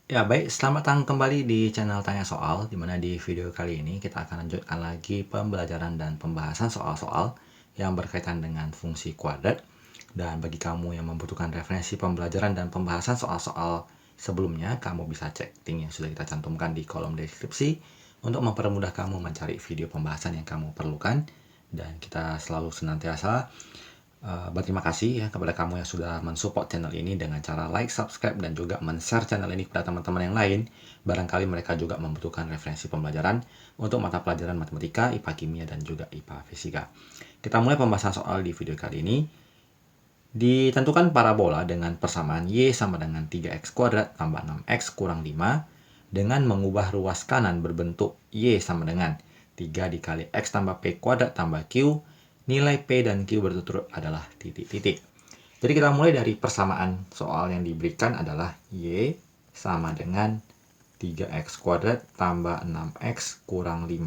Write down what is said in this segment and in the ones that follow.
Ya, baik. Selamat datang kembali di channel Tanya Soal, di mana di video kali ini kita akan lanjutkan lagi pembelajaran dan pembahasan soal-soal yang berkaitan dengan fungsi kuadrat. Dan bagi kamu yang membutuhkan referensi pembelajaran dan pembahasan soal-soal sebelumnya, kamu bisa cek link yang sudah kita cantumkan di kolom deskripsi untuk mempermudah kamu mencari video pembahasan yang kamu perlukan. Dan kita selalu senantiasa berterima kasih ya kepada kamu yang sudah mensupport channel ini dengan cara like, subscribe, dan juga men-share channel ini kepada teman-teman yang lain. Barangkali mereka juga membutuhkan referensi pembelajaran untuk mata pelajaran matematika, IPA kimia, dan juga IPA fisika. Kita mulai pembahasan soal di video kali ini. Ditentukan parabola dengan persamaan Y sama dengan 3x kuadrat tambah 6x kurang 5 dengan mengubah ruas kanan berbentuk Y sama dengan 3 dikali X tambah P kuadrat tambah Q. Nilai P dan Q berturut-turut adalah titik-titik. Jadi kita mulai dari persamaan soal yang diberikan adalah Y sama dengan 3x kuadrat tambah 6x kurang 5.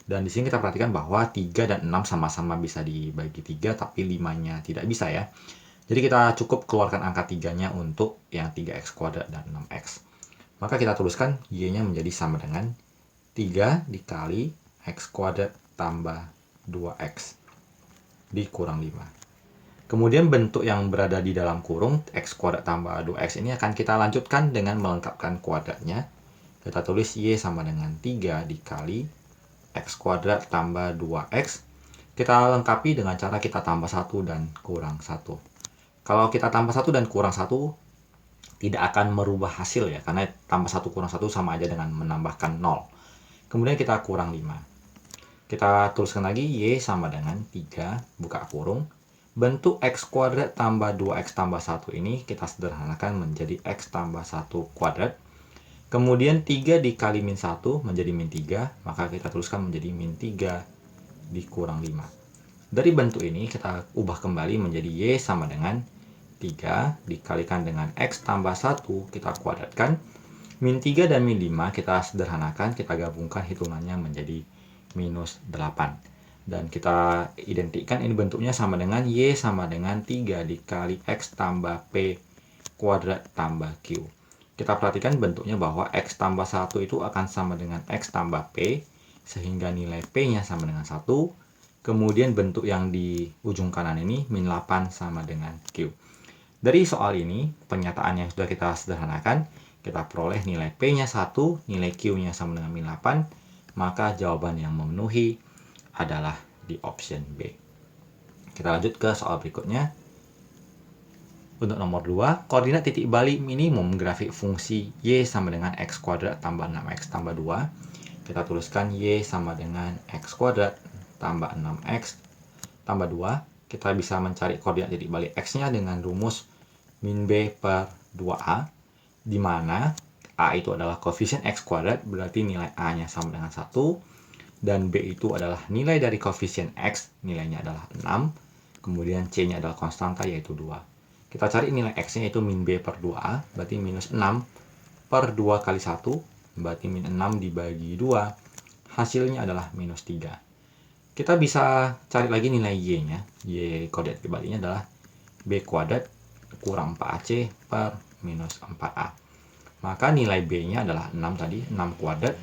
Dan di sini kita perhatikan bahwa 3 dan 6 sama-sama bisa dibagi 3, tapi 5-nya tidak bisa ya. Jadi kita cukup keluarkan angka 3-nya untuk yang 3x kuadrat dan 6x. Maka kita tuliskan Y-nya menjadi sama dengan 3 dikali X kuadrat tambah 2X dikurang 5. Kemudian bentuk yang berada di dalam kurung X kuadrat tambah 2X ini akan kita lanjutkan dengan melengkapkan kuadratnya. Kita tulis Y sama dengan 3 dikali X kuadrat tambah 2X. Kita lengkapi dengan cara kita tambah 1 dan kurang 1. Kalau kita tambah 1 dan kurang 1, tidak akan merubah hasil ya, karena tambah 1 kurang 1 sama aja dengan menambahkan 0. Kemudian kita kurang 5. Kita tuliskan lagi Y sama dengan 3, buka kurung. Bentuk X kuadrat tambah 2X tambah 1 ini kita sederhanakan menjadi X tambah 1 kuadrat. Kemudian 3 dikali min 1 menjadi min 3, maka kita tuliskan menjadi min 3 dikurang 5. Dari bentuk ini kita ubah kembali menjadi Y sama dengan 3 dikalikan dengan X tambah 1, kita kuadratkan. Min 3 dan min 5 kita sederhanakan, kita gabungkan hitungannya menjadi minus 8. Dan kita identikkan ini bentuknya sama dengan Y sama dengan 3 dikali X tambah P kuadrat tambah Q. Kita perhatikan bentuknya bahwa X tambah 1 itu akan sama dengan X tambah P, sehingga nilai P-nya sama dengan 1. Kemudian bentuk yang di ujung kanan ini min 8 sama dengan Q. Dari soal ini, pernyataan yang sudah kita sederhanakan, kita peroleh nilai P-nya 1, nilai Q-nya sama dengan min 8, maka jawaban yang memenuhi adalah di option B. Kita lanjut ke soal berikutnya. Untuk nomor 2, koordinat titik balik minimum grafik fungsi Y sama dengan X kuadrat tambah 6X tambah 2. Kita tuliskan Y sama dengan X kuadrat tambah 6X tambah 2. Kita bisa mencari koordinat titik balik X-nya dengan rumus min B per 2A, di mana A itu adalah koefisien X kuadrat, berarti nilai A-nya sama dengan 1, dan B itu adalah nilai dari koefisien X, nilainya adalah 6, kemudian C-nya adalah konstanta yaitu 2. Kita cari nilai X-nya yaitu min B per 2A, berarti minus 6 per 2 kali 1, berarti min 6 dibagi 2, hasilnya adalah minus 3. Kita bisa cari lagi nilai Y-nya. Y koordinat baliknya adalah B kuadrat kurang 4AC per minus 4A. Maka nilai B-nya adalah 6 tadi, 6 kuadrat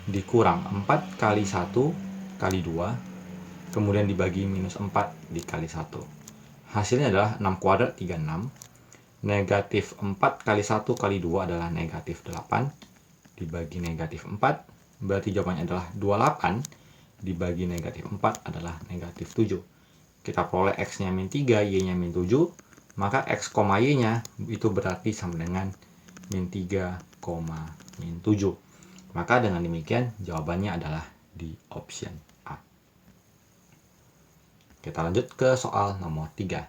dikurang 4 kali 1 kali 2, kemudian dibagi minus 4 dikali 1. Hasilnya adalah 6 kuadrat 36. Negatif 4 kali 1 kali 2 adalah negatif 8. Dibagi negatif 4, berarti jawabannya adalah 28. Dibagi negatif 4 adalah negatif 7. Kita peroleh X-nya min 3, Y-nya min 7. Maka X, Y-nya itu berarti sama dengan min 3, min 7. Maka dengan demikian jawabannya adalah di option A. Kita lanjut ke soal nomor 3.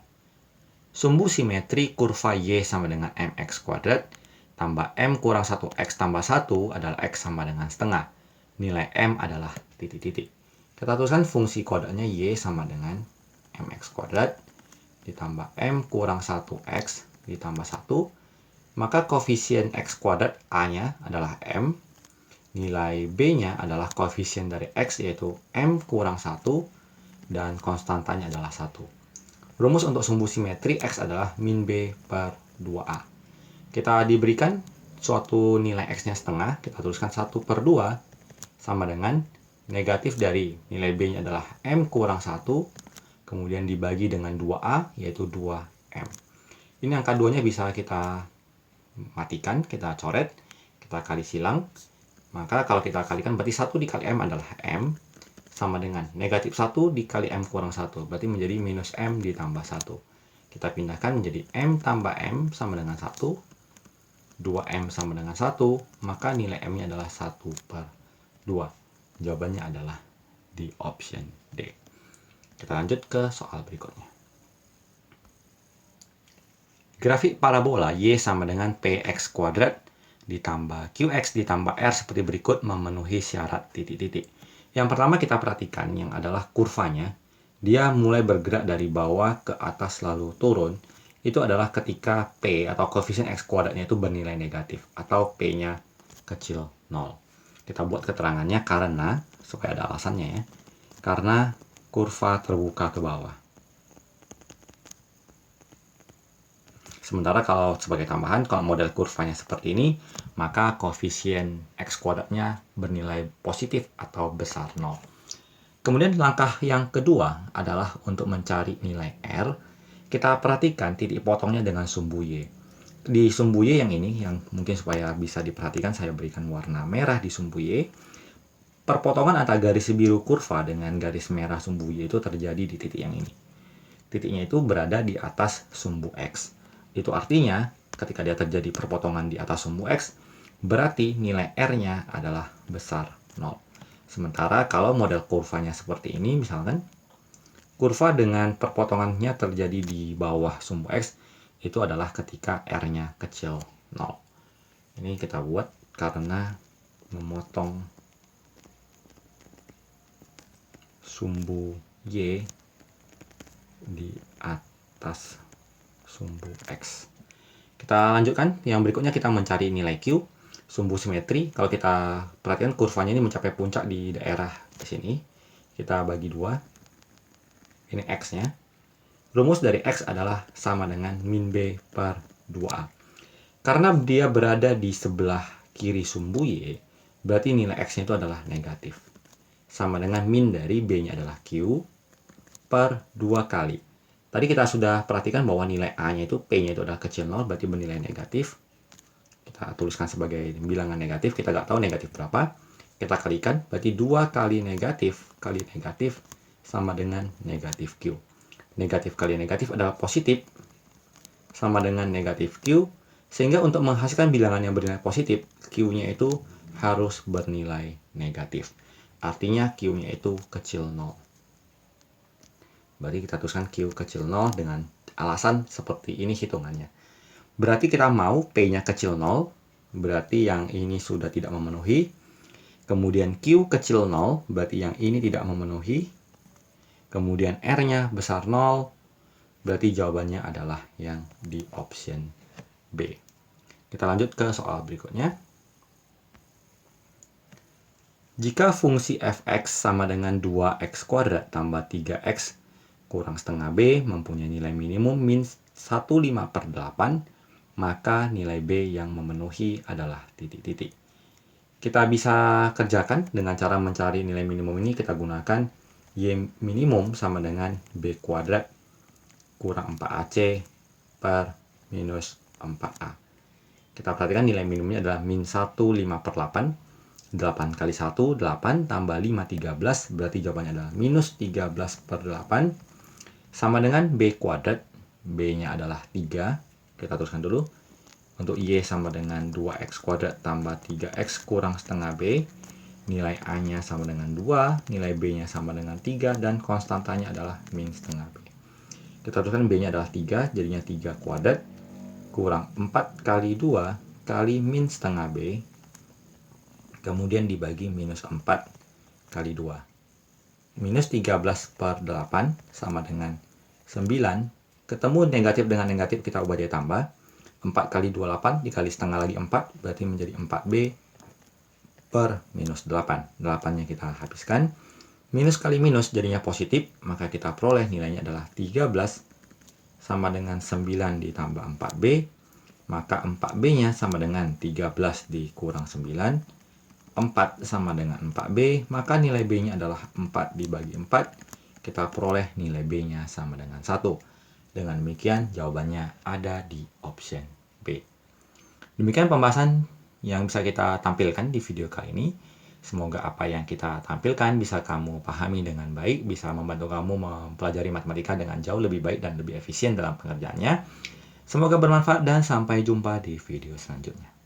Sumbu simetri kurva Y sama dengan mx kuadrat tambah m kurang 1x tambah 1 adalah x sama dengan setengah. Nilai m adalah titik-titik. Kita tuliskan fungsi kodenya Y sama dengan mx kuadrat ditambah m kurang 1x ditambah 1. Maka koefisien x kuadrat A-nya adalah m. Nilai B-nya adalah koefisien dari x yaitu m kurang 1 dan konstantanya adalah 1. Rumus untuk sumbu simetri X adalah min B per 2A. Kita diberikan suatu nilai X-nya setengah, kita tuliskan 1/2 sama dengan negatif dari nilai B-nya adalah M kurang 1, kemudian dibagi dengan 2A, yaitu 2M. Ini angka 2-nya bisa kita matikan, kita coret, kita kali silang. Maka kalau kita kalikan berarti 1 dikali M adalah M, sama dengan negatif 1 dikali M kurang 1, berarti menjadi minus M ditambah 1. Kita pindahkan menjadi M tambah M sama dengan 1, 2M sama dengan 1, maka nilai M-nya adalah 1/2. Jawabannya adalah di option D. Kita lanjut ke soal berikutnya. Grafik parabola Y sama dengan PX kuadrat ditambah QX ditambah R seperti berikut memenuhi syarat titik-titik. Yang pertama kita perhatikan yang adalah kurvanya. Dia mulai bergerak dari bawah ke atas lalu turun. Itu adalah ketika P atau koefisien X kuadratnya itu bernilai negatif atau P-nya kecil 0. Kita buat keterangannya karena, supaya ada alasannya ya, karena kurva terbuka ke bawah. Sementara kalau sebagai tambahan, kalau model kurvanya seperti ini, maka koefisien X kuadratnya bernilai positif atau besar 0. Kemudian langkah yang kedua adalah untuk mencari nilai R. Kita perhatikan titik potongnya dengan sumbu Y. Di sumbu Y yang ini, yang mungkin supaya bisa diperhatikan, saya berikan warna merah di sumbu Y. Perpotongan antara garis biru kurva dengan garis merah sumbu Y itu terjadi di titik yang ini. Titiknya itu berada di atas sumbu X. Itu artinya ketika dia terjadi perpotongan di atas sumbu X, berarti nilai R-nya adalah besar 0. Sementara kalau model kurvanya seperti ini, misalkan kurva dengan perpotongannya terjadi di bawah sumbu X, itu adalah ketika R-nya kecil 0. Ini kita buat karena memotong sumbu Y di atas sumbu X. Kita lanjutkan, yang berikutnya kita mencari nilai Q, sumbu simetri. Kalau kita perhatikan kurvanya ini mencapai puncak di daerah di sini. Kita bagi 2. Ini X-nya. Rumus dari X adalah sama dengan min B per 2A. Karena dia berada di sebelah kiri sumbu Y, berarti nilai X-nya itu adalah negatif. Sama dengan min dari B-nya adalah Q per 2 kali. Tadi kita sudah perhatikan bahwa nilai A-nya itu, P-nya itu adalah kecil 0, berarti bernilai negatif. Kita tuliskan sebagai bilangan negatif, kita nggak tahu negatif berapa. Kita kalikan, berarti 2 kali negatif sama dengan negatif Q. Negatif kali negatif adalah positif, sama dengan negatif Q. Sehingga untuk menghasilkan bilangan yang bernilai positif, Q-nya itu harus bernilai negatif. Artinya Q-nya itu kecil 0. Berarti kita tuliskan Q kecil 0 dengan alasan seperti ini hitungannya. Berarti kita mau P-nya kecil 0, berarti yang ini sudah tidak memenuhi. Kemudian Q kecil 0, berarti yang ini tidak memenuhi. Kemudian R-nya besar 0, berarti jawabannya adalah yang di option B. Kita lanjut ke soal berikutnya. Jika fungsi f(x) sama dengan 2x kuadrat tambah 3x kurang setengah B mempunyai nilai minimum min 1/5/8, maka nilai B yang memenuhi adalah titik-titik. Kita bisa kerjakan dengan cara mencari nilai minimum ini. Kita gunakan Y minimum sama dengan B kuadrat kurang 4AC per minus 4A. Kita perhatikan nilai minimumnya adalah min 1/5/8. 8 kali 1, 8 tambah 5, 13. Berarti jawabannya adalah minus 13/8. Sama dengan B kuadrat. B-nya adalah 3. Kita tuliskan dulu. Untuk Y sama dengan 2x kuadrat tambah 3x kurang setengah B. Nilai A-nya sama dengan 2. Nilai B-nya sama dengan 3. Dan konstantanya adalah min setengah B. Kita tuliskan B-nya adalah 3. Jadinya 3 kuadrat kurang 4 kali 2 kali min setengah B. Kemudian dibagi minus 4 kali 2. Minus 13/8 sama dengan 9. Ketemu negatif dengan negatif, kita ubah jadi tambah. 4 kali 2, 8. Dikali setengah lagi 4. Berarti menjadi 4B per minus 8. 8-nya kita habiskan. Minus kali minus jadinya positif. Maka kita peroleh nilainya adalah 13 sama dengan 9 ditambah 4B. maka 4B-nya sama dengan 13 dikurang 9. 4 sama dengan 4B, maka nilai B-nya adalah 4 dibagi 4. Kita peroleh nilai B-nya sama dengan 1. Dengan demikian, jawabannya ada di option B. Demikian pembahasan yang bisa kita tampilkan di video kali ini. Semoga apa yang kita tampilkan bisa kamu pahami dengan baik, bisa membantu kamu mempelajari matematika dengan jauh lebih baik dan lebih efisien dalam pengerjaannya. Semoga bermanfaat dan sampai jumpa di video selanjutnya.